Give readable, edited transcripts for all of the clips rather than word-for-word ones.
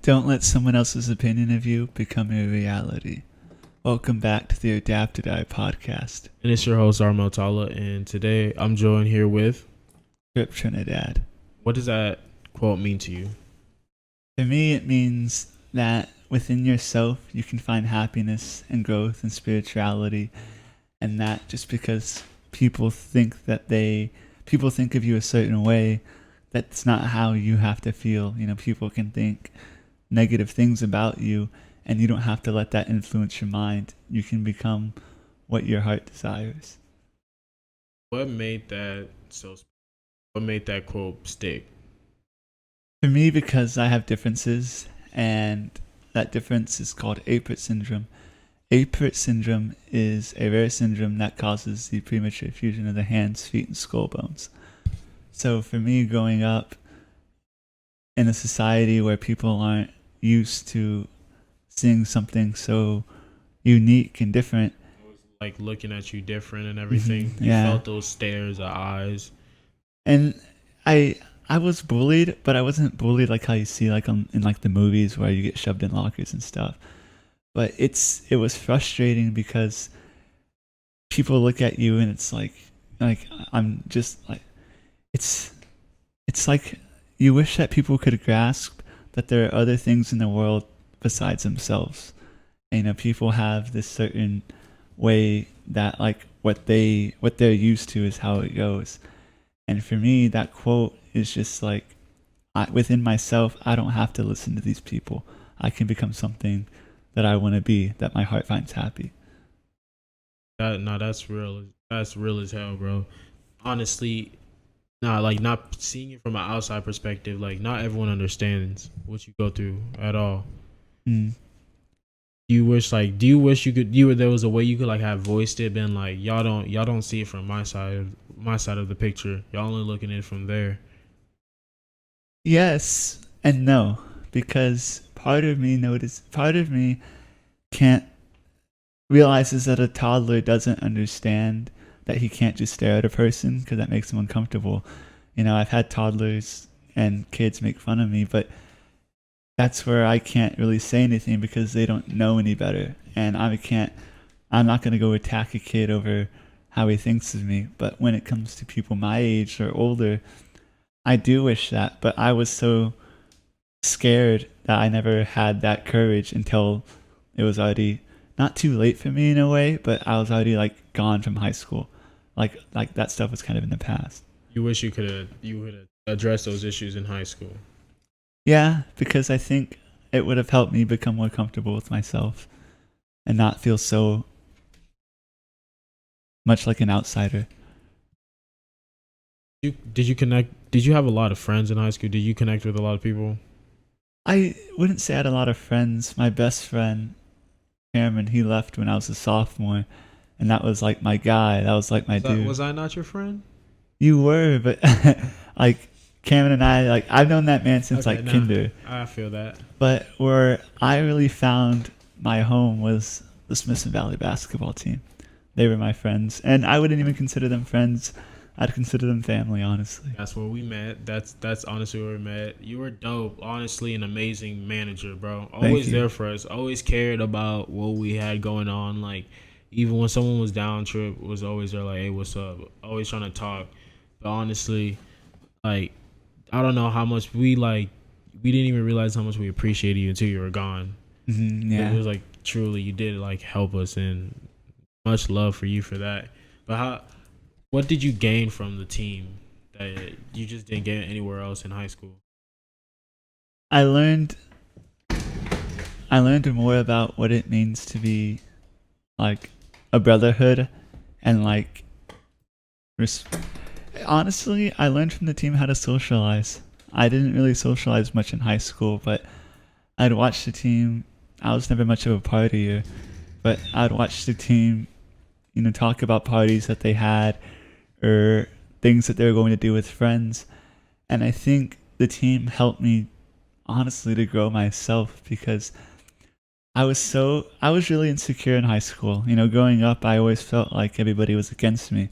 Don't let someone else's opinion of you become your reality. Welcome back to the Adapt to Die podcast. And it's your host, Armel Tala, and today I'm joined here with... Tripp, Trinidad. What does that quote mean to you? For me, it means that within yourself, you can find happiness and growth and spirituality, and that just because people think of you a certain way, that's not how you have to feel. You know, people can think negative things about you, and you don't have to let that influence your mind. You can become what your heart desires. What made that quote stick? For me, because I have differences, and that difference is called Apert Syndrome. Apert Syndrome is a rare syndrome that causes the premature fusion of the hands, feet, and skull bones. So for me, growing up in a society where people aren't used to seeing something so unique and different, It was like looking at you different and everything. Mm-hmm. You Yeah. felt those stares of eyes. And I was bullied, but I wasn't bullied like how you see like in like the movies where you get shoved in lockers and stuff. But it was frustrating because people look at you and it's like I'm just like it's like you wish that people could grasp that there are other things in the world besides themselves. And, you know, people have this certain way that like what they're used to is how it goes. And for me, that quote is just like, within myself, I don't have to listen to these people. I can become something that I want to be, that my heart finds happy. That's real. That's real as hell, bro. Honestly, not seeing it from an outside perspective, like not everyone understands what you go through at all. Mm. Do you wish there was a way you could like have voiced it, been like, y'all don't see it from my side of the picture. Y'all only looking at it from there. Yes and no, because part of me can't realizes that a toddler doesn't understand that he can't just stare at a person because that makes him uncomfortable. You know, I've had toddlers and kids make fun of me, but that's where I can't really say anything because they don't know any better. And I'm not going to go attack a kid over how he thinks of me. But when it comes to people my age or older, I do wish that. But I was so scared that I never had that courage until it was already not too late for me in a way, but I was already like gone from high school. Like that stuff was kind of in the past. You wish you would have addressed those issues in high school. Yeah, because I think it would have helped me become more comfortable with myself and not feel so much like an outsider. Did you have a lot of friends in high school? Did you connect with a lot of people? I wouldn't say I had a lot of friends. My best friend, Cameron, he left when I was a sophomore, and that was like my guy. That was like my dude. Was I not your friend? You were, but like Cameron and I, like I've known that man since kinder. I feel that. But where I really found my home was the Smithson Valley basketball team. They were my friends, and I wouldn't even consider them friends. I'd consider them family, honestly. That's where we met. That's honestly where we met. You were dope. Honestly, an amazing manager, bro. Always there for us. Always cared about what we had going on. Like, even when someone was down, Tripp was always there like, hey, what's up? Always trying to talk. But honestly, like, I don't know how much we didn't even realize how much we appreciated you until you were gone. Mm-hmm, yeah. It was like, truly, you did like help us, and much love for you for that. But what did you gain from the team that you just didn't get anywhere else in high school? I learned more about what it means to be like a brotherhood and like honestly, I learned from the team how to socialize. I didn't really socialize much in high school, but I'd watch the team. I was never much of a partier, but I'd watch the team, you know, talk about parties that they had or things that they were going to do with friends. And I think the team helped me honestly to grow myself because I was really insecure in high school. You know, growing up, I always felt like everybody was against me.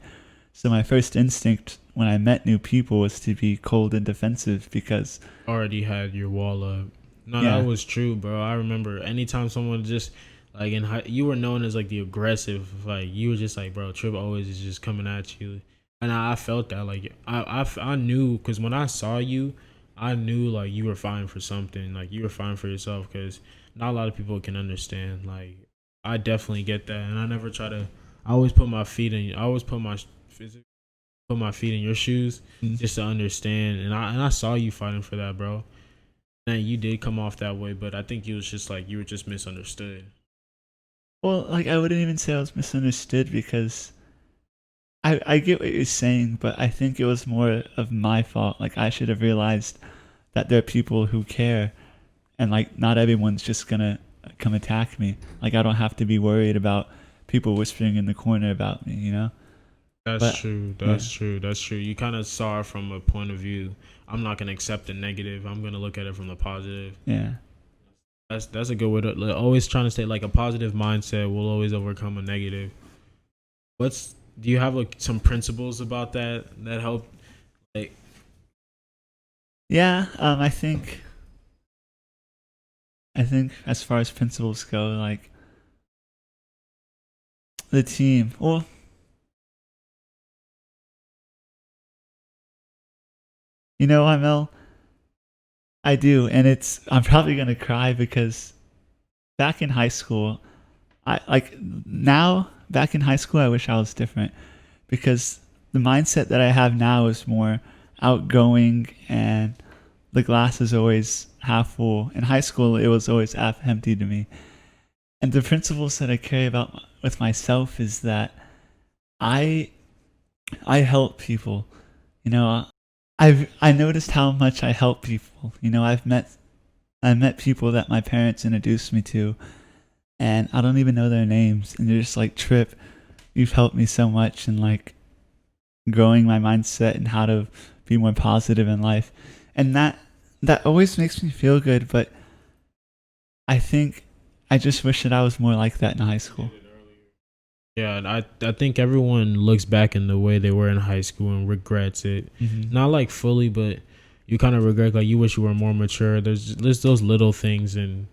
So my first instinct when I met new people was to be cold and defensive because already had your wall up. No, that Yeah. was true, bro. I remember anytime someone just like you were known as like the aggressive, like you were just like, bro, Tripp always is just coming at you, and I felt that like I knew because when I saw you, I knew like you were fighting for something, like you were fighting for yourself because not a lot of people can understand. Like I definitely get that, and I never try to. I always put my feet in. I always put my feet in your shoes Mm. just to understand, and I saw you fighting for that, bro. And you did come off that way, but I think you was just like you were just misunderstood. Well, like I wouldn't even say I was misunderstood because I get what you're saying, but I think it was more of my fault. Like I should have realized that there are people who care, and like not everyone's just gonna come attack me. Like I don't have to be worried about people whispering in the corner about me, you know? That's But true. yeah, That's true. That's true. You kind of saw it from a point of view. I'm not gonna accept the negative. I'm gonna look at it from the positive. yeah. That's a good way to like, always trying to stay like a positive mindset will always overcome a negative. What's do you have like some principles about that help? Like Yeah, I think as far as principles go, like the team. Well, you know, Mel, I do, and I'm probably gonna cry because back in high school, I like now back in high school, I wish I was different because the mindset that I have now is more outgoing and the glass is always half full. In high school, it was always half empty to me. And the principles that I carry about with myself is that I I help people. You know, I noticed how much I help people. You know, I met people that my parents introduced me to, and I don't even know their names, and they're just like, Tripp, you've helped me so much in like growing my mindset and how to be more positive in life, and that always makes me feel good. But I think I just wish that I was more like that in high school. yeah, and I think everyone looks back in the way they were in high school and regrets it. Mm-hmm. Not like fully, but you kind of regret like you wish you were more mature. There's those little things and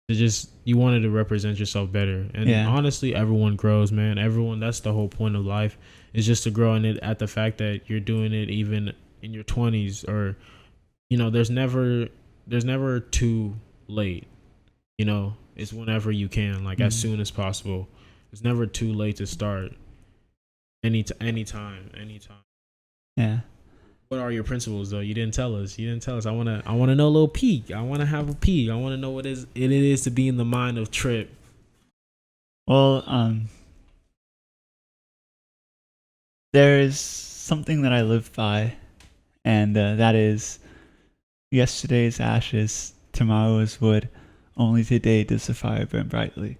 it just you wanted to represent yourself better. And Yeah. honestly, everyone grows, man. Everyone that's the whole point of life is just to grow in it at the fact that you're doing it even in your 20s or there's never too late. It's whenever you can, like as Mm-hmm. soon as possible. It's never too late to start. Anytime. Yeah. What are your principles though? You didn't tell us. I wanna know a little peek. I wanna have a peek. I wanna know what it is to be in the mind of Tripp. Well, there is something that I live by, and that is yesterday's ashes, tomorrow's wood, only today does the fire burn brightly.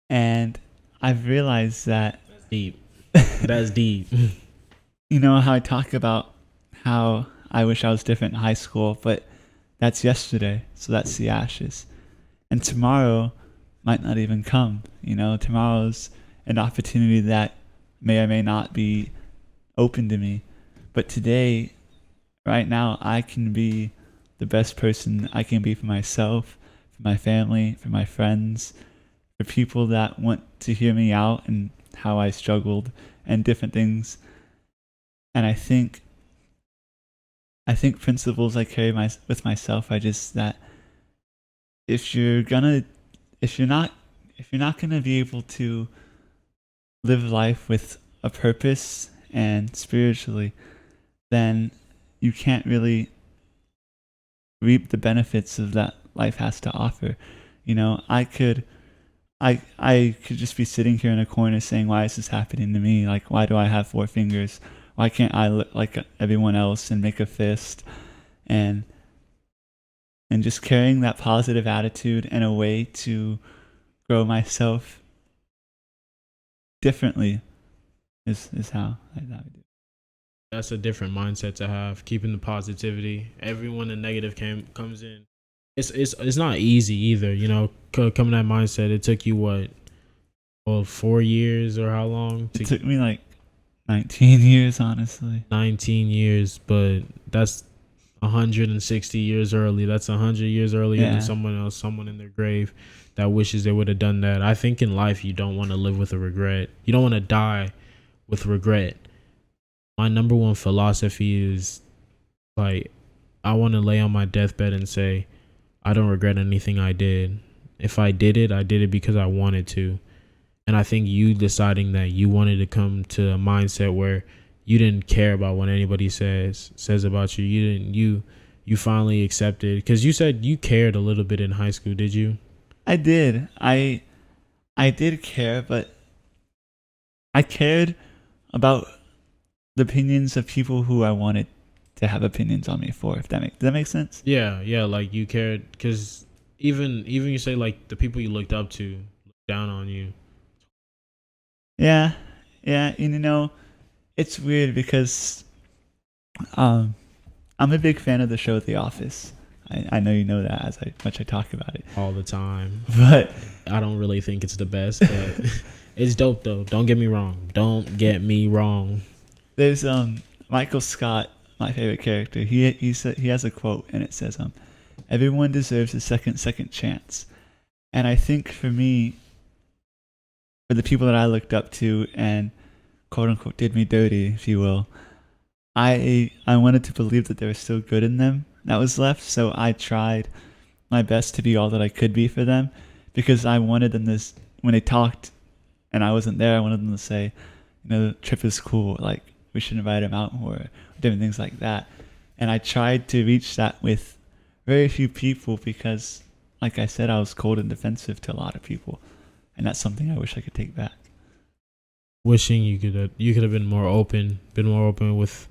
And I've realized that, Deep. That's deep. you know, how I talk about how I wish I was different in high school, but that's yesterday, so that's the ashes. And tomorrow might not even come. You know, tomorrow's an opportunity that may or may not be open to me. But today, right now, I can be the best person I can be for myself, for my family, for my friends, for people that want to hear me out and how I struggled and different things. And I think principles I carry with myself are just that if you're not gonna be able to live life with a purpose and spiritually, then you can't really reap the benefits of that life has to offer. You know, I could just be sitting here in a corner saying, why is this happening to me? Like, why do I have 4 fingers? Why can't I look like everyone else and make a fist? And just carrying that positive attitude and a way to grow myself differently is how I do it. That's a different mindset to have. Keeping the positivity. Everyone the negative comes in. It's not easy either. Coming that mindset. It took you what? Well, 4 years or how long? It took me like 19 years, honestly. 19 years, but that's 160 years early. That's 100 years earlier than Yeah. someone else, someone in their grave that wishes they would have done that. I think in life you don't want to live with a regret. You don't want to die with regret. My number one philosophy is like I want to lay on my deathbed and say I don't regret anything I did. If I did it because I wanted to. And I think you deciding that you wanted to come to a mindset where you didn't care about what anybody says about you. You finally accepted, because you said you cared a little bit in high school. Did you? I did. I did care, but I cared about the opinions of people who I wanted to have opinions on me for. If does that make sense? Yeah. Like you cared, because even you say like the people you looked up to looked down on you. Yeah, yeah. And it's weird because um, I'm a big fan of the show The Office. I know you know that as much I talk about it All the time. but I don't really think it's the best, but it's dope though. Don't get me wrong. Don't get me wrong. there's Michael Scott, my favorite character. He has a quote, and it says everyone deserves a second chance. And I think for me, for the people that I looked up to and quote unquote did me dirty, if you will, I wanted to believe that there was still good in them that was left, so I tried my best to be all that I could be for them, because I wanted them this when they talked and I wasn't there. I wanted them to say, Tripp is cool, like we should invite him out more, different things like that. And I tried to reach that with very few people because, like I said, I was cold and defensive to a lot of people, and that's something I wish I could take back. Wishing you could have been more open with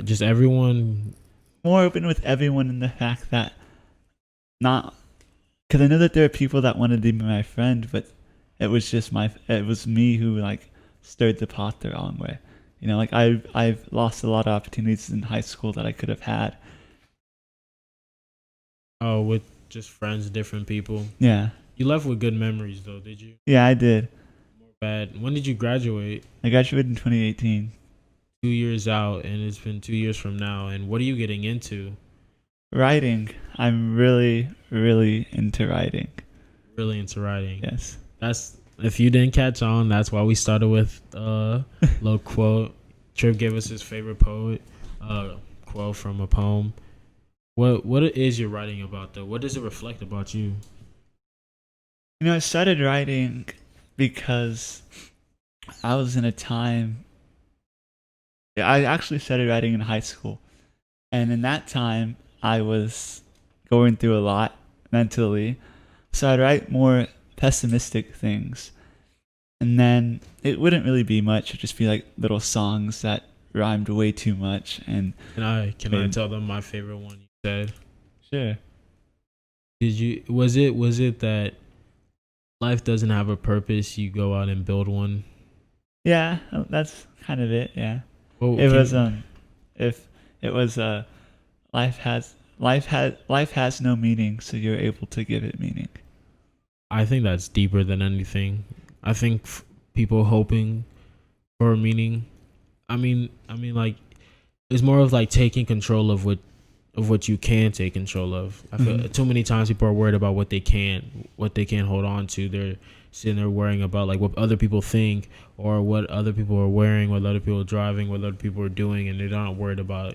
just everyone. More open with everyone in the fact that not because I know that there are people that wanted to be my friend, but it was me who like stirred the pot the wrong way. Like I've lost a lot of opportunities in high school that I could have had. Oh, with just friends, different people. Yeah. You left with good memories though, did you? Yeah, I did. Bad. When did you graduate? I graduated in 2018. 2 years out, and it's been 2 years from now. And what are you getting into? Writing. I'm really, really into writing. Really into writing. Yes. That's, if you didn't catch on, that's why we started with a little quote. Tripp gave us his favorite quote from a poem. What is your writing about though? What does it reflect about you? I started writing because I was in a time. I actually started writing in high school, and in that time I was going through a lot mentally, so I'd write more pessimistic things, and then it wouldn't really be much. It'd just be like little songs that rhymed way too much. And Can I tell them my favorite one you said? Sure. Was it that life doesn't have a purpose, you go out and build one? Yeah, that's kind of it. Yeah. Well, It was if it was life has no meaning, so you're able to give it meaning. I think that's deeper than anything. I think people hoping for meaning. I mean, like it's more of like taking control of what you can take control of. I feel too many times people are worried about what they can't hold on to. They're sitting there worrying about like what other people think, or what other people are wearing, what other people are driving, what other people are doing, and they're not worried about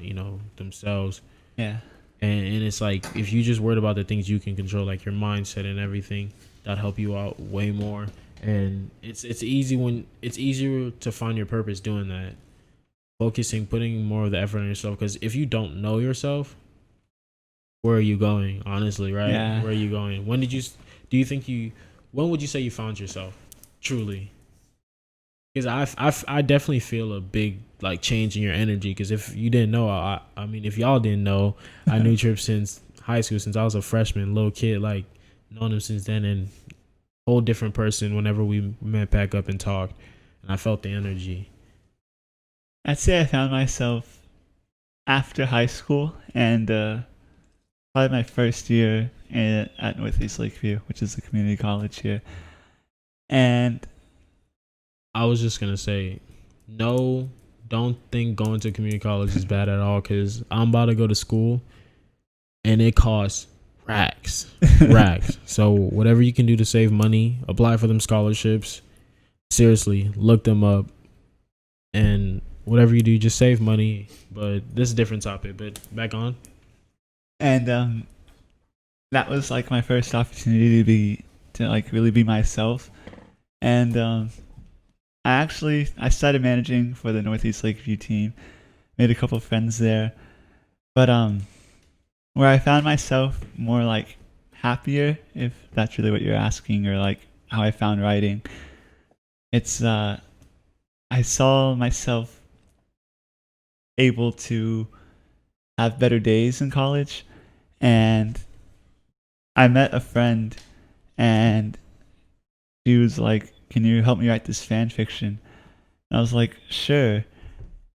themselves. Yeah. And it's like if you just worried about the things you can control, like your mindset and everything, that help you out way more. And it's easier to find your purpose doing that. Focusing, putting more of the effort on yourself. Because if you don't know yourself, where are you going? Honestly, right? Yeah. Where are you going? When would you say you found yourself truly? Because I definitely feel a big like change in your energy. Because if you didn't know, I mean, if y'all didn't know, I knew Tripp since high school, since I was a freshman, little kid, like known him since then, and whole different person whenever we met back up and talked, and I felt the energy. I'd say I found myself after high school, and probably my first year at Northeast Lakeview, which is a community college here. And I was just gonna say, know don't think going to community college is bad at all, because I'm about to go to school and it costs racks. Racks. So whatever you can do to save money, apply for them scholarships. Seriously, look them up, and whatever you do, just save money. But this is a different topic. But back on. And that was like my first opportunity to like really be myself. And I started managing for the Northeast Lakeview team. Made a couple of friends there. But where I found myself more like happier, if that's really what you're asking, or like how I found writing, it's I saw myself able to have better days in college. And I met a friend, and she was like, "Can you help me write this fan fiction?" And I was like, "Sure."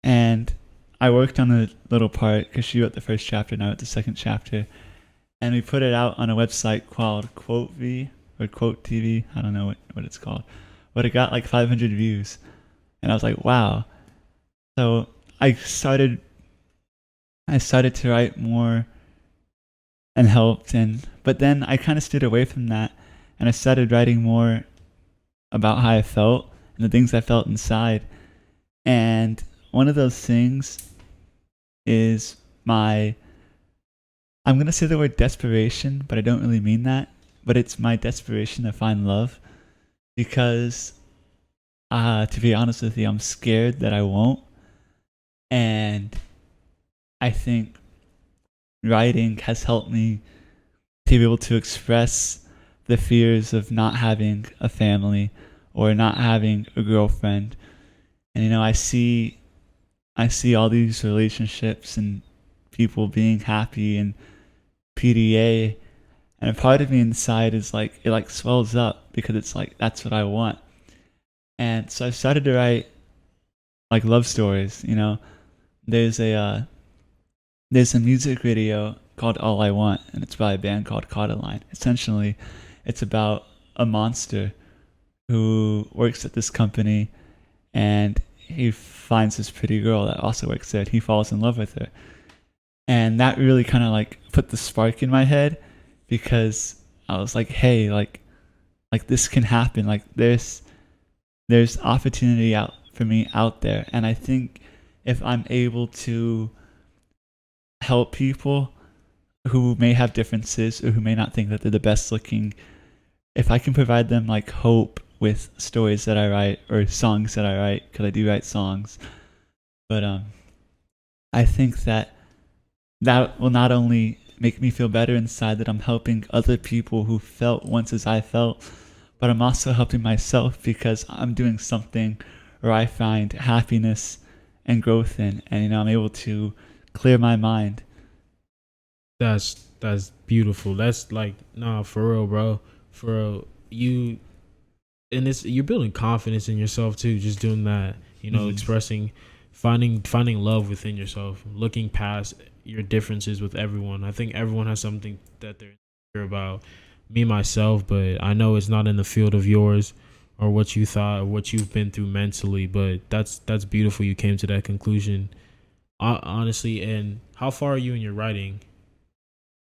And I worked on a little part because she wrote the first chapter and I wrote the second chapter. And we put it out on a website called Quote V or Quote TV. I don't know what it's called. But it got like 500 views. And I was like, wow. So I started to write more and helped. But then I kind of stayed away from that. And I started writing more about how I felt and the things I felt inside. And one of those things is I'm going to say the word desperation, but I don't really mean that. But it's my desperation to find love. Because, to be honest with you, I'm scared that I won't. And I think writing has helped me to be able to express the fears of not having a family or not having a girlfriend. And, I see all these relationships and people being happy and PDA, and a part of me inside is like, it like swells up because it's like, that's what I want. And so I started to write like love stories. There's a music video called All I Want, and it's by a band called Caudaline. Essentially, it's about a monster who works at this company, and he finds this pretty girl that also works there, and he falls in love with her. And that really kind of like put the spark in my head, because I was like, hey, like this can happen. Like there's opportunity out for me out there. And I think if I'm able to help people who may have differences or who may not think that they're the best looking, if I can provide them like hope with stories that I write or songs that I write, because I do write songs, but I think that will not only make me feel better inside, that I'm helping other people who felt once as I felt, but I'm also helping myself because I'm doing something where I find happiness and growth in, and I'm able to clear my mind. That's beautiful. That's like, nah, for real, bro. For real. You're building confidence in yourself too, just doing that, expressing, finding love within yourself, looking past your differences with everyone. I think everyone has something that they're insecure about. Me, myself, but I know it's not in the field of yours or what you thought or what you've been through mentally, but that's beautiful. You came to that conclusion, honestly. And how far are you in your writing?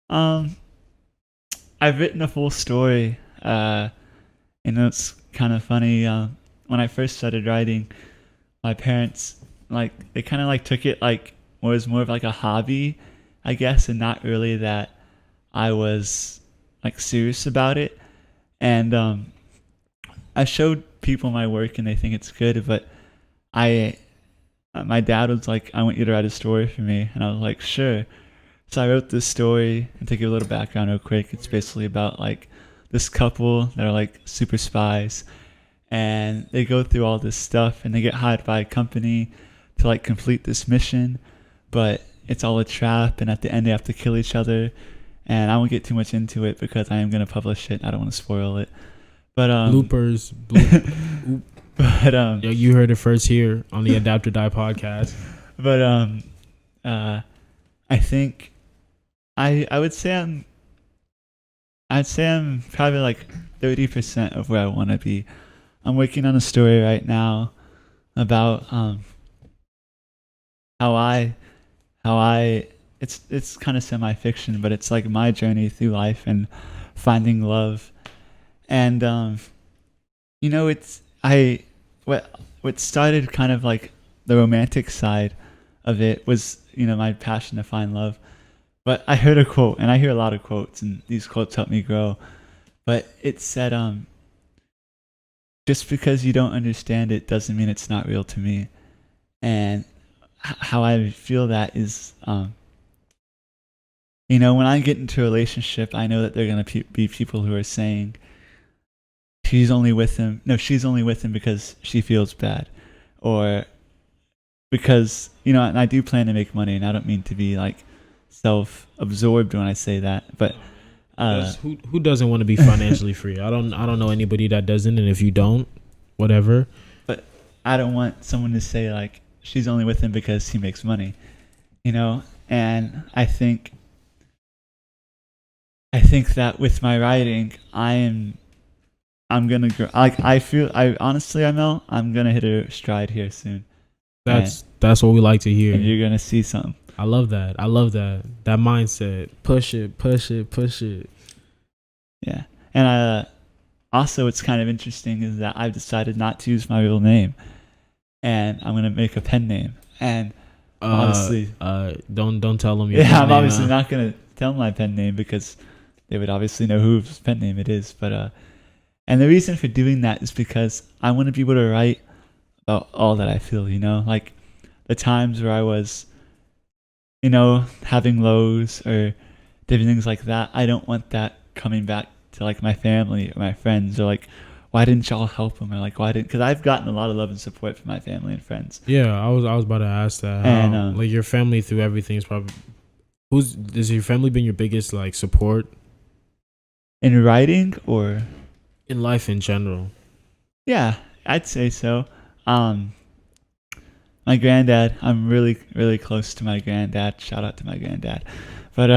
I've written a full story, and it's kind of funny. When I first started writing, my parents they kind of took it was more of like a hobby, I guess, and not really that I was serious about it. And I showed people my work and they think it's good, but my dad was like, I want you to write a story for me, and I was like, sure. So I wrote this story, and to give a little background real quick, it's basically about this couple that are super spies, and they go through all this stuff, and they get hired by a company to complete this mission, but it's all a trap, and at the end they have to kill each other. And I won't get too much into it because I am going to publish it. I don't want to spoil it. But bloopers. But Yo, you heard it first here on the Adapt or Die podcast. But I think I would say I'm probably 30% of where I want to be. I'm working on a story right now about how I how I it's kind of semi-fiction, but it's like my journey through life and finding love. And it's I what started kind of like the romantic side of it was, my passion to find love. But I heard a quote, and I hear a lot of quotes, and these quotes help me grow. But it said, just because you don't understand it doesn't mean it's not real to me. And how I feel that is, when I get into a relationship, I know that they're going to be people who are saying, she's only with him. No, she's only with him because she feels bad. Or because, and I do plan to make money, and I don't mean to be like self-absorbed when I say that. But who doesn't want to be financially free? I don't know anybody that doesn't, and if you don't, whatever. But I don't want someone to say like she's only with him because he makes money, and I think that with my writing, I'm gonna grow. Like I'm gonna hit a stride here soon. That's what we like to hear. And you're gonna see something. I love that. That mindset. Push it. Yeah, and also what's kind of interesting is that I've decided not to use my real name, and I'm gonna make a pen name. And obviously, don't tell them. I'm obviously not gonna tell my pen name because they would obviously know whose pen name it is. But and the reason for doing that is because I want to be able to write about all that I feel. Like the times where I was, having lows or different things like that. I don't want that coming back to like my family or my friends, or like, why didn't y'all help him, or like, why didn't? Because I've gotten a lot of love and support from my family and friends. Yeah, I was about to ask that. And like your family through everything is probably has your family been your biggest like support in writing or in life in general? Yeah, I'd say so. My granddad, I'm really, really close to my granddad. Shout out to my granddad. But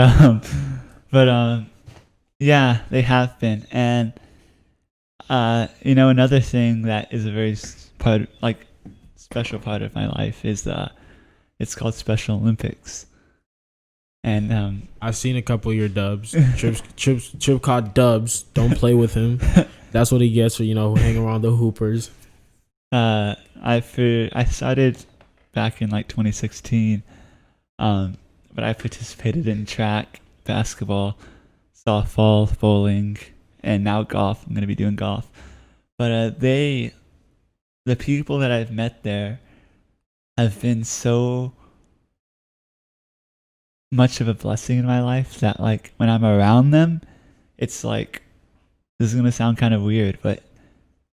yeah, they have been. And another thing that is a very special part of my life is it's called Special Olympics. And I've seen a couple of your dubs. Tripp caught dubs. Don't play with him. That's what he gets for hanging around the hoopers. I started back in like 2016, but I participated in track, basketball, softball, bowling, and now golf. I'm gonna be doing golf. But the people that I've met there have been so much of a blessing in my life that like when I'm around them, it's like, this is gonna sound kind of weird, but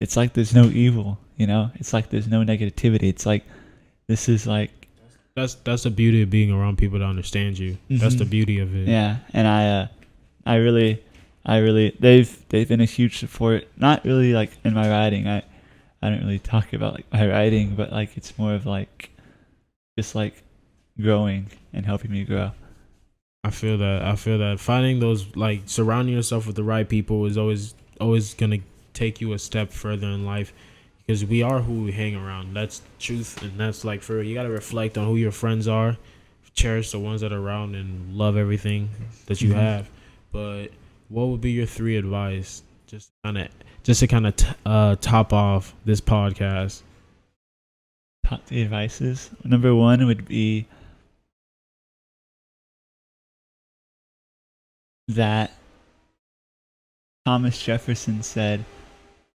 it's like there's no evil, It's like there's no negativity. It's like this is like that's the beauty of being around people that understand you. Mm-hmm. That's the beauty of it. Yeah, and I really they've been a huge support. Not really like in my writing. I don't really talk about like my writing, but like it's more of like just like growing and helping me grow. I feel that finding those, like, surrounding yourself with the right people is always gonna take you a step further in life, because we are who we hang around. That's truth, and that's like you gotta reflect on who your friends are, cherish the ones that are around, and love everything that you have. But what would be your 3 advice just to kind of top off this podcast? Top 3 advices. Number 1 would be that Thomas Jefferson said,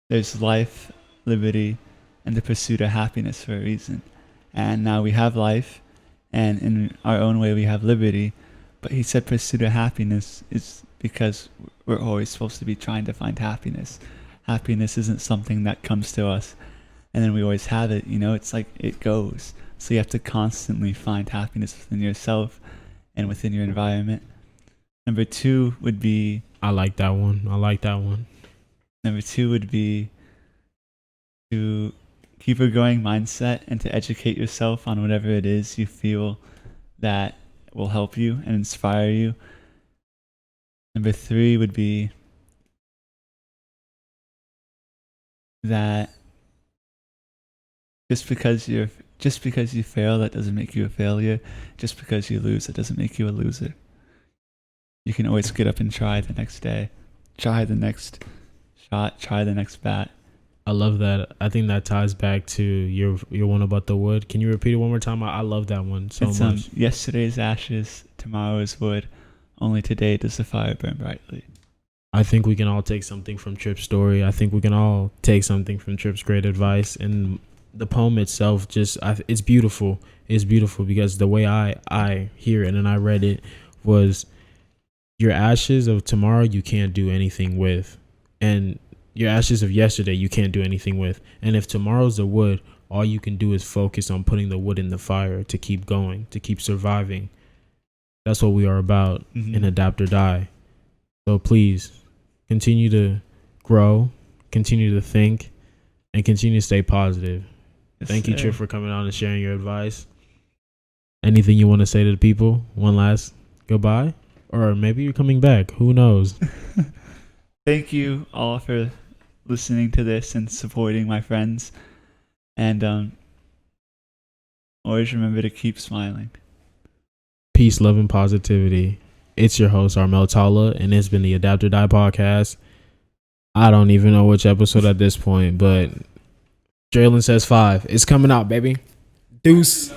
there's life, liberty, and the pursuit of happiness for a reason. And now we have life, and in our own way we have liberty, but he said pursuit of happiness is because we're always supposed to be trying to find happiness. Happiness isn't something that comes to us and then we always have it, it's like it goes. So you have to constantly find happiness within yourself and within your environment. Number 2 would be... I like that one. Number 2 would be to keep a growing mindset and to educate yourself on whatever it is you feel that will help you and inspire you. Number 3 would be that just because you're Just because you fail, that doesn't make you a failure. Just because you lose, that doesn't make you a loser. You can always get up and try the next day. Try the next shot. Try the next bat. I love that. I think that ties back to your one about the wood. Can you repeat it one more time? I love that one so much. Yesterday's ashes, tomorrow's wood. Only today does the fire burn brightly. I think we can all take something from Tripp's story. I think we can all take something from Tripp's great advice. And the poem itself, it's beautiful. It's beautiful because the way I hear it and I read it was, your ashes of tomorrow you can't do anything with. And your ashes of yesterday you can't do anything with. And if tomorrow's the wood, all you can do is focus on putting the wood in the fire to keep going, to keep surviving. That's what we are about in Adapt or Die. So please continue to grow, continue to think, and continue to stay positive. Yes, Thank you, Tripp, for coming on and sharing your advice. Anything you want to say to the people? One last goodbye? Or maybe you're coming back. Who knows? Thank you all for listening to this and supporting my friends. And always remember to keep smiling. Peace, love, and positivity. It's your host, Armel Tala, and it's been the Adapt or Die podcast. I don't even know which episode at this point, but Jalen says 5. It's coming out, baby. Deuce.